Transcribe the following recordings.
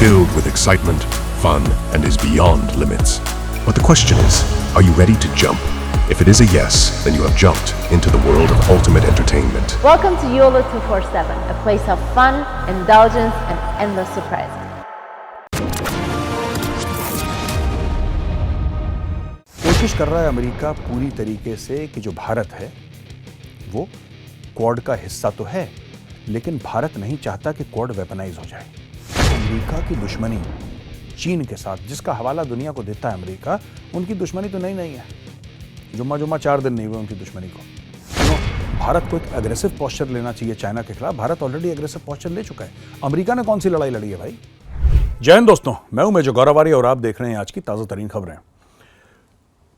filled with excitement, fun, and is beyond limits. But the question is, are you ready to jump? If it is a yes, then you have jumped into the world of ultimate entertainment. Welcome to YOLO 247, a place of fun, indulgence, and endless surprises. कोशिश कर रहा है America पूरी तरीके से कि जो भारत है वो क्वाड का हिस्सा तो है, लेकिन भारत नहीं चाहता कि क्वाड वेपनाइज हो जाए। अमेरिका की दुश्मनी चीन के साथ, जिसका हवाला दुनिया को देता है अमेरिका, उनकी दुश्मनी तो नहीं है। जुम्मा 4 दिन नहीं हुए उनकी दुश्मनी को। तो भारत को एक एग्रेसिव पोस्चर लेना चाहिए चाइना के खिलाफ। भारत ऑलरेडी एग्रेसिव पोस्चर ले चुका है। अमेरिका ने कौन सी लड़ाई लड़ी है भाई? जय हिंद दोस्तों, मैं हूं मेजर गौरव और आप देख रहे हैं आज की ताजा तरीन खबरें।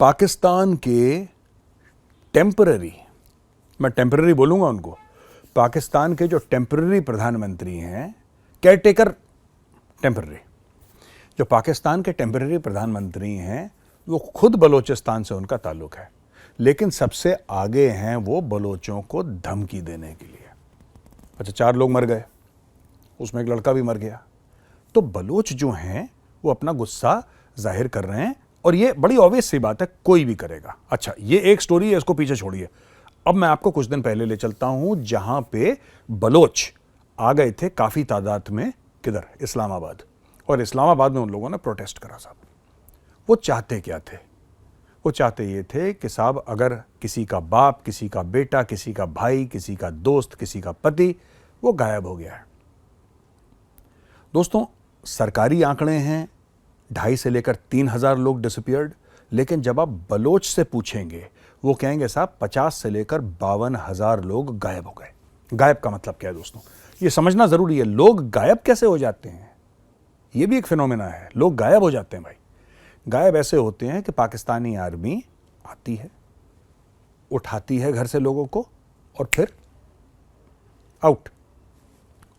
पाकिस्तान के टेम्पररी, मैं टेम्पररी बोलूंगा उनको, पाकिस्तान के जो टेम्पररी प्रधानमंत्री हैं, केयरटेकर टेम्पररी, जो पाकिस्तान के टेम्पररी प्रधानमंत्री हैं, वो खुद बलोचिस्तान से उनका ताल्लुक है, लेकिन सबसे आगे हैं वो बलोचों को धमकी देने के लिए। अच्छा, 4 लोग मर गए, उसमें एक लड़का भी मर गया। तो बलोच जो हैं वो अपना गुस्सा जाहिर कर रहे हैं और ये बड़ी ऑब्वियस सी बात है, कोई भी करेगा। अच्छा, ये एक स्टोरी है, इसको पीछे छोड़िए। अब मैं आपको कुछ दिन पहले ले चलता हूं जहां पे बलोच आ गए थे काफी तादाद में, किधर? इस्लामाबाद। और इस्लामाबाद में उन लोगों ने प्रोटेस्ट करा साहब। वो चाहते क्या थे? वो चाहते ये थे कि साहब अगर किसी का बाप, किसी का बेटा, किसी का भाई, किसी का दोस्त, किसी का पति वो गायब हो गया है। दोस्तों, सरकारी आंकड़े हैं 2,500 से लेकर 3,000 लोग डिसअपीयर्ड, लेकिन जब आप बलोच से पूछेंगे वो कहेंगे साहब 50 से लेकर 52,000 लोग गायब हो गए। गायब का मतलब क्या है दोस्तों? ये समझना जरूरी है। लोग गायब कैसे हो जाते हैं? ये भी एक फिनोमेना है। लोग गायब हो जाते हैं भाई। गायब ऐसे होते हैं कि पाकिस्तानी आर्मी आती है, उठाती है घर से लोगों को और फिर आउट।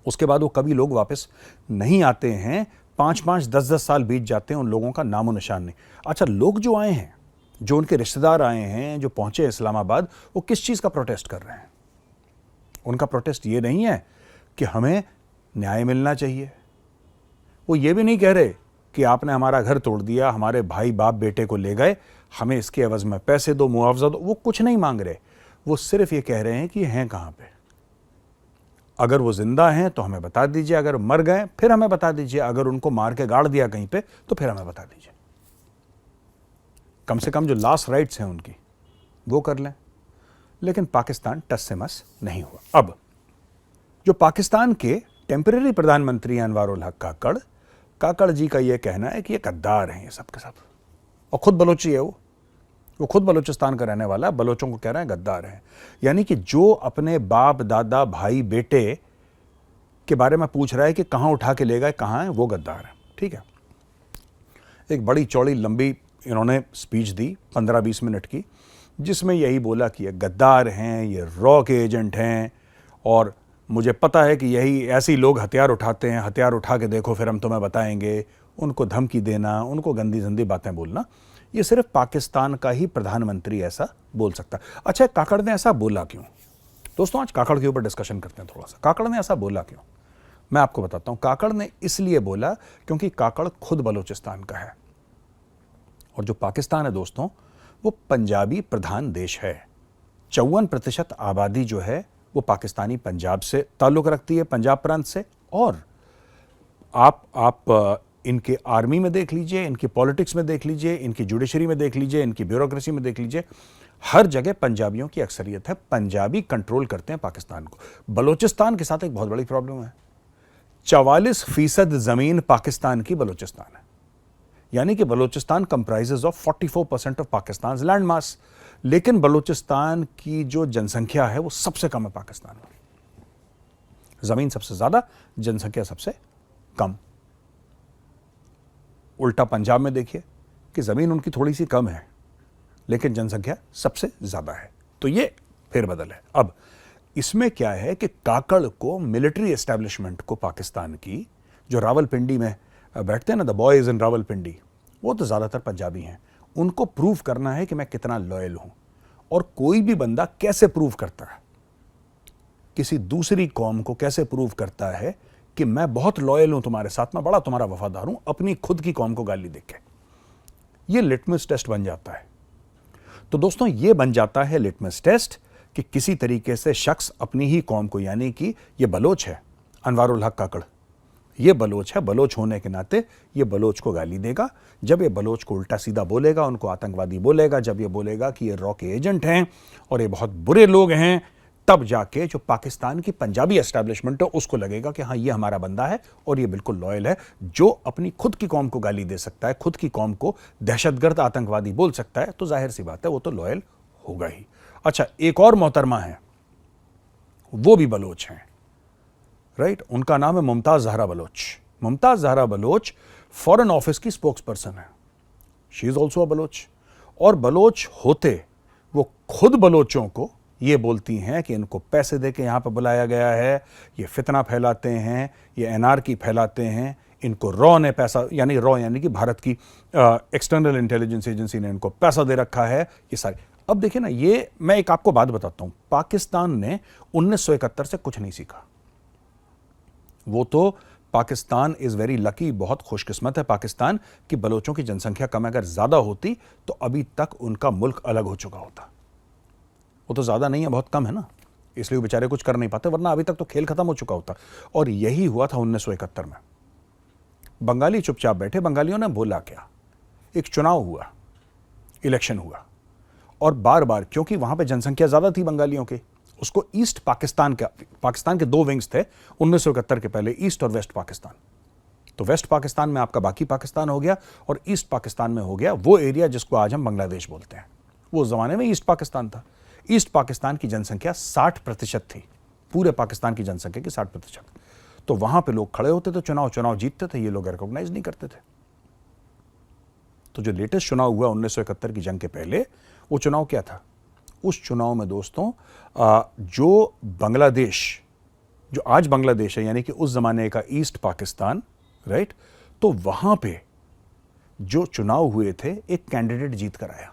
उसके बाद वो कभी लोग वापस नहीं आते हैं। 5-5, 10-10 साल बीत जाते हैं, उन लोगों का नामो निशान नहीं। अच्छा, लोग जो आए हैं, जो उनके रिश्तेदार आए हैं, जो पहुंचे इस्लामाबाद, वो किस चीज का प्रोटेस्ट कर रहे हैं? उनका प्रोटेस्ट ये नहीं है कि हमें न्याय मिलना चाहिए। वो ये भी नहीं कह रहे कि आपने हमारा घर तोड़ दिया, हमारे भाई बाप बेटे को ले गए, हमें इसके एवज में पैसे दो, मुआवजा दो। वो कुछ नहीं मांग रहे। वो सिर्फ ये कह रहे हैं कि हैं कहां पे। अगर वो जिंदा हैं तो हमें बता दीजिए, अगर मर गए फिर हमें बता दीजिए, अगर उनको मार के गाड़ दिया कहीं पे तो फिर हमें बता दीजिए। कम से कम जो लास्ट राइट्स हैं उनकी वो कर लें। लेकिन पाकिस्तान टस से मस नहीं हुआ। अब जो पाकिस्तान के टेम्पररी प्रधानमंत्री अनवर उल हक काकड़ जी का यह कहना है कि ये गद्दार हैं ये सब के सब, और खुद बलोची है वो खुद बलूचिस्तान का रहने वाला है। बलोचों को कह रहे हैं गद्दार हैं। यानी कि जो अपने बाप दादा भाई बेटे के बारे में पूछ रहा है कि कहां उठा के ले गए, कहां है, वो गद्दार है। ठीक है, एक बड़ी चौड़ी लंबी इन्होंने स्पीच दी 15-20 मिनट की, जिसमें यही बोला कि ये गद्दार हैं, ये रॉ के एजेंट हैं, और मुझे पता है कि यही ऐसे लोग हथियार उठाते हैं, हथियार उठा के देखो फिर हम तुम्हें बताएंगे। उनको धमकी देना, उनको गंदी गंदी बातें बोलना, ये सिर्फ पाकिस्तान का ही प्रधानमंत्री ऐसा बोल सकता है। अच्छा, काकड़ ने ऐसा बोला क्यों? दोस्तों, आज काकड़ के ऊपर डिस्कशन करते हैं थोड़ा सा। काकड़ ने ऐसा बोला क्यों, मैं आपको बताता हूं। काकड़ ने इसलिए बोला क्योंकि काकड़ खुद बलूचिस्तान का है, और जो पाकिस्तान है दोस्तों, वो पंजाबी प्रधान देश है। 54% आबादी जो है वो पाकिस्तानी पंजाब से ताल्लुक रखती है, पंजाब प्रांत से। और आप इनके आर्मी में देख लीजिए, इनकी पॉलिटिक्स में देख लीजिए, इनकी जुडिशरी में देख लीजिए, इनकी ब्यूरोक्रेसी में देख लीजिए, हर जगह पंजाबियों की अक्सरियत है। पंजाबी कंट्रोल करते हैं पाकिस्तान को। बलूचिस्तान के साथ एक बहुत बड़ी प्रॉब्लम है। 44% जमीन पाकिस्तान की बलूचिस्तान है। यानी कि Balochistan comprises of 44% of Pakistan land mass. लेकिन बलूचिस्तान की जो जनसंख्या है वो सबसे कम है पाकिस्तान में। जमीन सबसे ज्यादा, जनसंख्या सबसे कम। उल्टा पंजाब में देखिए कि जमीन उनकी थोड़ी सी कम है, लेकिन जनसंख्या सबसे ज्यादा है। तो ये फेरबदल है। अब इसमें क्या है कि काकड़ को मिलिट्री एस्टेब्लिशमेंट को पाकिस्तान की, जो रावलपिंडी में बैठते हैं ना, द बॉयज इन रावलपिंडी, वो तो ज्यादातर पंजाबी हैं। उनको प्रूव करना है कि मैं कितना लॉयल हूं। और कोई भी बंदा कैसे प्रूव करता है, किसी दूसरी कौम को कैसे प्रूव करता है कि मैं बहुत लॉयल हूं तुम्हारे साथ, मैं बड़ा तुम्हारा वफादार हूं, अपनी खुद की कौम को गाली देके। ये लिटमस टेस्ट बन जाता है। तो दोस्तों, ये बन जाता है लिटमस टेस्ट कि किसी तरीके से शख्स अपनी ही कौम को, यानी कि ये बलोच है अनवारुल हक काकड़, ये बलोच है, बलोच होने के नाते ये बलोच को गाली देगा। जब ये बलोच को उल्टा सीधा बोलेगा, उनको आतंकवादी बोलेगा, जब ये बोलेगा कि ये रॉ के एजेंट हैं और ये बहुत बुरे लोग हैं, तब जाके जो पाकिस्तान की पंजाबी एस्टैब्लिशमेंट है उसको लगेगा कि हाँ, ये हमारा बंदा है और ये बिल्कुल लॉयल है। जो अपनी खुद की कौम को गाली दे सकता है, खुद की कौम को दहशतगर्द आतंकवादी बोल सकता है, तो जाहिर सी बात है वो तो लॉयल होगा ही। अच्छा, एक और मोहतरमा है, वो भी बलोच हैं, राइट। उनका नाम है मुमताज जहरा बलोच। मुमताज जहरा बलोच फॉरेन ऑफिस की स्पोक्स पर्सन है। She is also a Baloch. और बलोच होते वो खुद बलोचों को ये बोलती हैं कि इनको पैसे दे के यहाँ पर बुलाया गया है, ये फितना फैलाते हैं, ये एनआरकी फैलाते हैं, इनको रॉ ने पैसा, यानी रॉ यानी कि भारत की एक्सटर्नल इंटेलिजेंस एजेंसी ने इनको पैसा दे रखा है, ये सारे। अब देखिए ना, ये मैं एक आपको बात बताता हूं, पाकिस्तान ने 1971 से कुछ नहीं सीखा। वो तो पाकिस्तान इज वेरी लकी, बहुत खुशकिस्मत है पाकिस्तान कि बलोचों की जनसंख्या कम है। अगर ज्यादा होती तो अभी तक उनका मुल्क अलग हो चुका होता। वो तो ज्यादा नहीं है, बहुत कम है ना, इसलिए वो बेचारे कुछ कर नहीं पाते, वरना अभी तक तो खेल खत्म हो चुका होता। और यही हुआ था 1971 में। बंगाली चुपचाप बैठे। बंगालियों ने बोला क्या? एक चुनाव हुआ, इलेक्शन हुआ, और बार बार, क्योंकि वहां पे जनसंख्या ज्यादा थी बंगालियों की, उसको ईस्ट पाकिस्तान के दो विंग्स थे 1971 के पहले, ईस्ट और वेस्ट पाकिस्तान। तो वेस्ट पाकिस्तान में आपका बाकी पाकिस्तान हो गया और ईस्ट पाकिस्तान में हो गया वो एरिया जिसको आज हम बांग्लादेश बोलते हैं। वो उस जमाने में ईस्ट पाकिस्तान था। ईस्ट पाकिस्तान की जनसंख्या 60% थी, पूरे पाकिस्तान की जनसंख्या की 60%। तो वहां पे लोग खड़े होते थे, चुनाव जीतते थे, ये लोग रिकॉग्नाइज नहीं करते थे। तो जो लेटेस्ट चुनाव हुआ 1971 की जंग के पहले, वो चुनाव क्या था? उस चुनाव में दोस्तों जो बांग्लादेश, जो आज बांग्लादेश है, यानी कि उस जमाने का ईस्ट पाकिस्तान, राइट, तो वहां पे जो चुनाव हुए थे, एक कैंडिडेट जीत कर आया।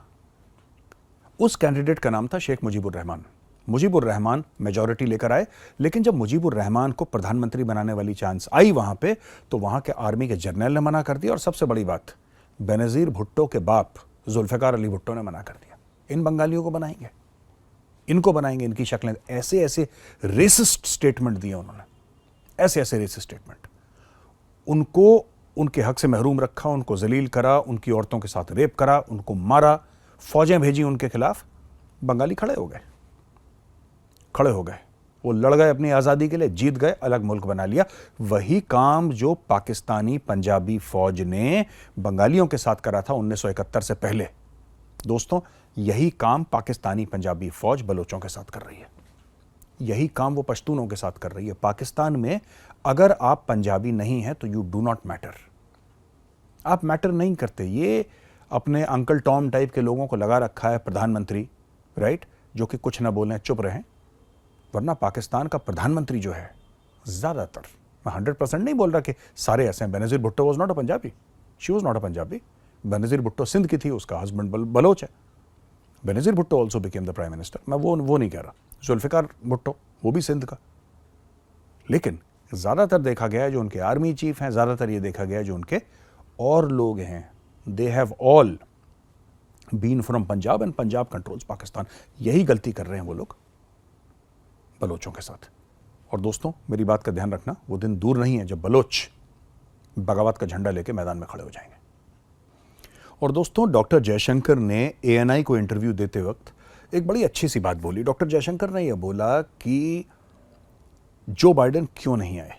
उस कैंडिडेट का नाम था शेख मुजीबुर रहमान। मुजीबुर रहमान मेजॉरिटी लेकर आए, लेकिन जब मुजीबुर रहमान को प्रधानमंत्री बनाने वाली चांस आई वहां पे, तो वहां के आर्मी के जर्नल ने मना कर दिया, और सबसे बड़ी बात, बेनजीर भुट्टो के बाप जुल्फिकार अली भुट्टो ने मना कर दिया। इन बंगालियों को बनाएंगे, इनको बनाएंगे, इनकी शक्लें, ऐसे ऐसे रेसिस्ट स्टेटमेंट दिए उन्होंने, ऐसे ऐसे रेसिस्ट स्टेटमेंट। उनको उनके हक से महरूम रखा, उनको जलील करा, उनकी औरतों के साथ रेप करा, उनको मारा, फौजें भेजी उनके खिलाफ। बंगाली खड़े हो गए, वो लड़ गए अपनी आज़ादी के लिए, जीत गए, अलग मुल्क बना लिया। वही काम जो पाकिस्तानी पंजाबी फौज ने बंगालियों के साथ करा था 1971 से पहले, दोस्तों यही काम पाकिस्तानी पंजाबी फौज बलोचों के साथ कर रही है। यही काम वो पश्तूनों के साथ कर रही है। पाकिस्तान में अगर आप पंजाबी नहीं हैं तो यू डू नॉट मैटर, आप मैटर नहीं करते। ये अपने अंकल टॉम टाइप के लोगों को लगा रखा है प्रधानमंत्री, राइट, जो कि कुछ ना बोलें, चुप रहें। वरना पाकिस्तान का प्रधानमंत्री जो है, ज्यादातर, मैं 100% नहीं बोल रहा कि सारे ऐसे हैं। Benazir Bhutto was not a Punjabi, she was not a Punjabi. Benazir Bhutto Sindh की थी, उसका हस्बैंड बलोच है। Benazir Bhutto also became the prime minister, मैं वो नहीं कह रहा। जुल्फिकार भुट्टो, वो भी सिंध का। लेकिन ज्यादातर देखा गया है जो उनके आर्मी चीफ हैं, ज्यादातर ये देखा गया है जो उनके और लोग हैं, they have all been from Punjab and Punjab controls Pakistan. यही गलती कर रहे हैं वो लोग बलोचों के साथ। और दोस्तों मेरी बात का ध्यान रखना, वो दिन दूर नहीं है जब बलोच बगावत का झंडा लेके मैदान में खड़े हो जाएंगे। और दोस्तों डॉक्टर जयशंकर ने ANI को इंटरव्यू देते वक्त एक बड़ी अच्छी सी बात बोली। डॉक्टर जयशंकर ने यह बोला कि जो बाइडेन क्यों नहीं आए।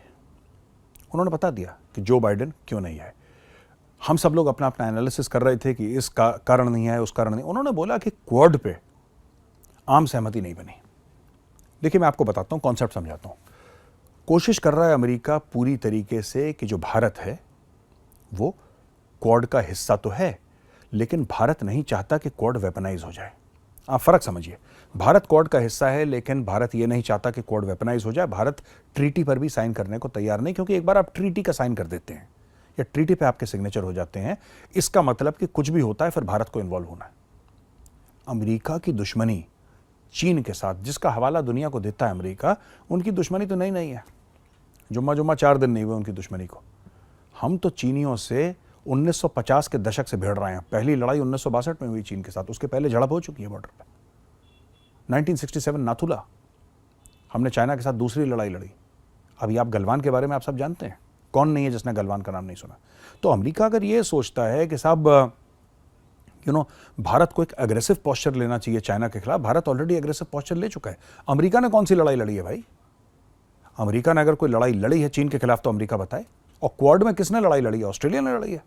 उन्होंने बता दिया कि जो बाइडेन क्यों नहीं आए। हम सब लोग अपना अपना एनालिसिस कर रहे थे कि इस कारण नहीं आए, उस कारण नहीं। उन्होंने बोला कि क्वाड पे आम सहमति नहीं बनी। देखिए मैं आपको बताता हूं, कॉन्सेप्ट समझाता हूं। कोशिश कर रहा है अमेरिका पूरी तरीके से कि जो भारत है वो क्वाड का हिस्सा तो है, लेकिन भारत नहीं चाहता कि क्वाड वेपनाइज हो जाए। आप फर्क समझिए, भारत क्वाड का हिस्सा है, लेकिन भारत ये नहीं चाहता कि क्वाड वेपनाइज हो जाए। भारत ट्रीटी पर भी साइन करने को तैयार नहीं, क्योंकि एक बार आप ट्रीटी का साइन कर देते हैं या ट्रीटी पे आपके सिग्नेचर हो जाते हैं, इसका मतलब कि कुछ भी होता है फिर भारत को इन्वॉल्व होना है। अमेरिका की दुश्मनी चीन के साथ, जिसका हवाला दुनिया को देता है अमेरिका, उनकी दुश्मनी तो नहीं है। जुम्मा जुम्मा 4 दिन नहीं हुए उनकी दुश्मनी को। हम तो चीनियों से 1950 के दशक से भिड़ रहे हैं। पहली लड़ाई 1962 में हुई चीन के साथ, उसके पहले झड़प हो चुकी है बॉर्डर पे। 1967 नाथुला, हमने चाइना के साथ दूसरी लड़ाई लड़ी। अभी आप गलवान के बारे में आप सब जानते हैं, कौन नहीं है जिसने गलवान का नाम नहीं सुना। तो अमेरिका अगर ये सोचता है कि साहब भारत को एक एग्रेसिव पोस्चर लेना चाहिए चाइना के खिलाफ, भारत ऑलरेडी एग्रेसिव पोस्चर ले चुका है। अमेरिका ने कौन सी लड़ाई लड़ी है भाई? अमेरिका ने अगर कोई लड़ाई लड़ी है चीन के खिलाफ तो अमेरिका बताए। और क्वाड में किसने लड़ाई लड़ी है? ऑस्ट्रेलिया ने लड़ी है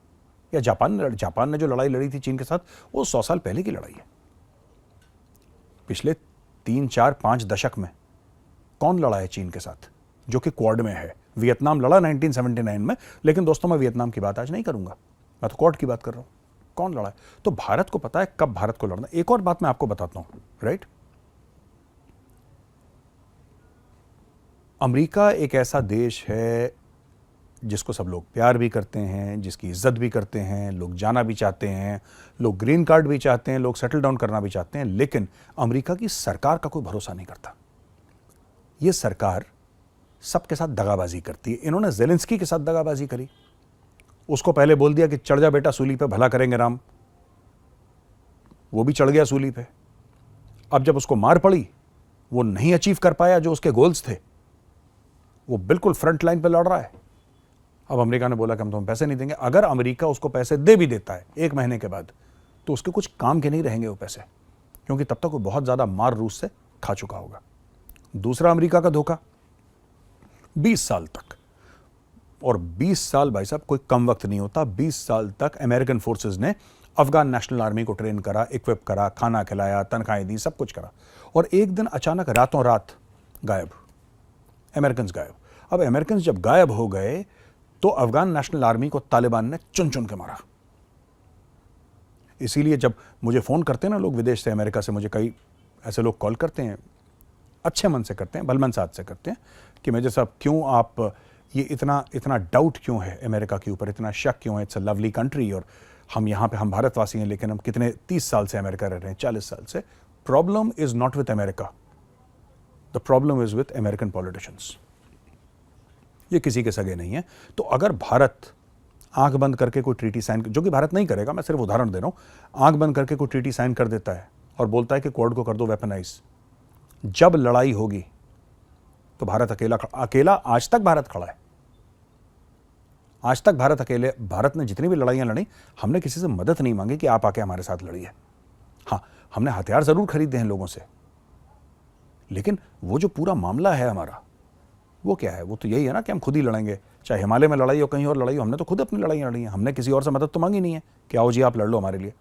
या जापान ने लड़ी? जापान ने जो लड़ाई लड़ी थी चीन के साथ वो 100 साल पहले की लड़ाई है। पिछले 3, 4, 5 दशक में कौन लड़ा है चीन के साथ जो कि क्वाड में है? वियतनाम लड़ा 1979 में, लेकिन दोस्तों मैं वियतनाम की बात आज नहीं करूंगा, मैं तो क्वाड की बात कर रहा हूं। कौन लड़ा है? तो भारत को पता है कब भारत को लड़ना। एक और बात मैं आपको बताता हूं, राइट? अमेरिका एक ऐसा देश है जिसको सब लोग प्यार भी करते हैं, जिसकी इज्जत भी करते हैं, लोग जाना भी चाहते हैं, लोग ग्रीन कार्ड भी चाहते हैं, लोग सेटल डाउन करना भी चाहते हैं, लेकिन अमेरिका की सरकार का कोई भरोसा नहीं करता। यह सरकार सबके साथ दगाबाजी करती है। इन्होंने ज़ेलेंस्की के साथ दगाबाजी करी, उसको पहले बोल दिया कि चढ़ जा बेटा सूली पे, भला करेंगे राम। वो भी चढ़ गया सूली पे। अब जब उसको मार पड़ी, वो नहीं अचीव कर पाया जो उसके गोल्स थे, वो बिल्कुल फ्रंट लाइन पे लड़ रहा है। अब अमेरिका ने बोला कि हम तुम्हें पैसे नहीं देंगे। अगर अमेरिका उसको पैसे दे भी देता है 1 महीने के बाद, तो उसके कुछ काम के नहीं रहेंगे वो पैसे, क्योंकि तब तक वो बहुत ज्यादा मार रूस से खा चुका होगा। दूसरा अमेरिका का धोखा, 20 साल तक, और 20 साल भाई साहब कोई कम वक्त नहीं होता। 20 साल तक अमेरिकन फोर्सेस ने अफगान नेशनल आर्मी को ट्रेन करा, इक्विप करा, खाना खिलाया, तनख्वाहें दी, सब कुछ करा, और एक दिन अचानक रातों रात गायब, अमेरिकन गायब। अब अमेरिकन जब गायब हो गए तो अफगान नेशनल आर्मी को तालिबान ने चुन चुन के मारा। इसीलिए जब मुझे फोन करते हैं ना लोग विदेश से, अमेरिका से, मुझे कई ऐसे लोग कॉल करते हैं, अच्छे मन से करते हैं, भलमन साथ से करते हैं कि मेजर साहब क्यों आप ये इतना डाउट क्यों है अमेरिका के ऊपर, इतना शक क्यों है? इट्स अ लवली कंट्री, और हम यहाँ पे, हम भारतवासी हैं, लेकिन हम कितने 30 साल से अमेरिका रह रहे हैं, 40 साल से। Problem is not with America, the problem is with American politicians. ये किसी के सगे नहीं है। तो अगर भारत आंख बंद करके कोई ट्रीटी साइन, जो कि भारत नहीं करेगा, मैं सिर्फ उदाहरण दे रहा हूं, आंख बंद करके कोई ट्रीटी साइन कर देता है और बोलता है कि क्वाड को कर दो वेपनाइज, जब लड़ाई होगी तो भारत अकेला आज तक भारत खड़ा है। आज तक भारत अकेले, भारत ने जितनी भी लड़ाइयां लड़ी, हमने किसी से मदद नहीं मांगी कि आप आके हमारे साथ लड़िए। हाँ, हमने हथियार जरूर खरीदे हैं लोगों से, लेकिन वो जो पूरा मामला है हमारा, वो क्या है? वो तो यही है ना कि हम खुद ही लड़ेंगे, चाहे हिमालय में लड़ाई हो, कहीं और लड़ाई हो। हमने तो खुद अपनी लड़ाइयाँ लड़ी हैं, हमने किसी और से मदद तो मांगी नहीं है कि आओ जी आप लड़ लो हमारे लिए।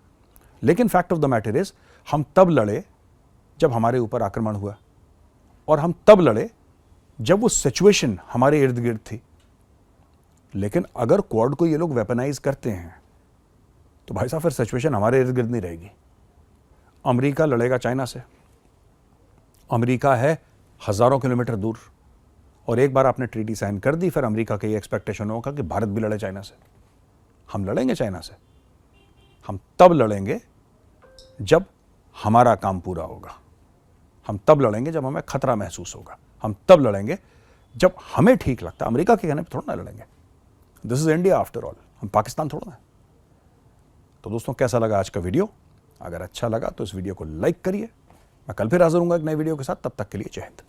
लेकिन fact of the matter is, हम तब लड़े जब हमारे ऊपर आक्रमण हुआ, और हम तब लड़े जब वो सिचुएशन हमारे इर्द गिर्द थी। लेकिन अगर क्वाड को ये लोग वेपनाइज करते हैं तो भाई साहब फिर सिचुएशन हमारे इर्द गिर्द नहीं रहेगी। अमेरिका लड़ेगा चाइना से, अमेरिका है हजारों किलोमीटर दूर, और एक बार आपने ट्रीटी साइन कर दी, फिर अमेरिका का ये एक्सपेक्टेशन होगा कि भारत भी लड़े चाइना से। हम लड़ेंगे चाइना से, हम तब लड़ेंगे जब हमारा काम पूरा होगा, हम तब लड़ेंगे जब हमें खतरा महसूस होगा, हम तब लड़ेंगे जब हमें ठीक लगता है। अमेरिका के कहने पर थोड़ा ना लड़ेंगे। This is India after all, हम पाकिस्तान थोड़ा ना। तो दोस्तों, कैसा लगा आज का वीडियो? अगर अच्छा लगा तो इस वीडियो को लाइक करिए। मैं कल फिर हाजिर हूंगा एक नए वीडियो के साथ, तब तक के लिए जय हिंद।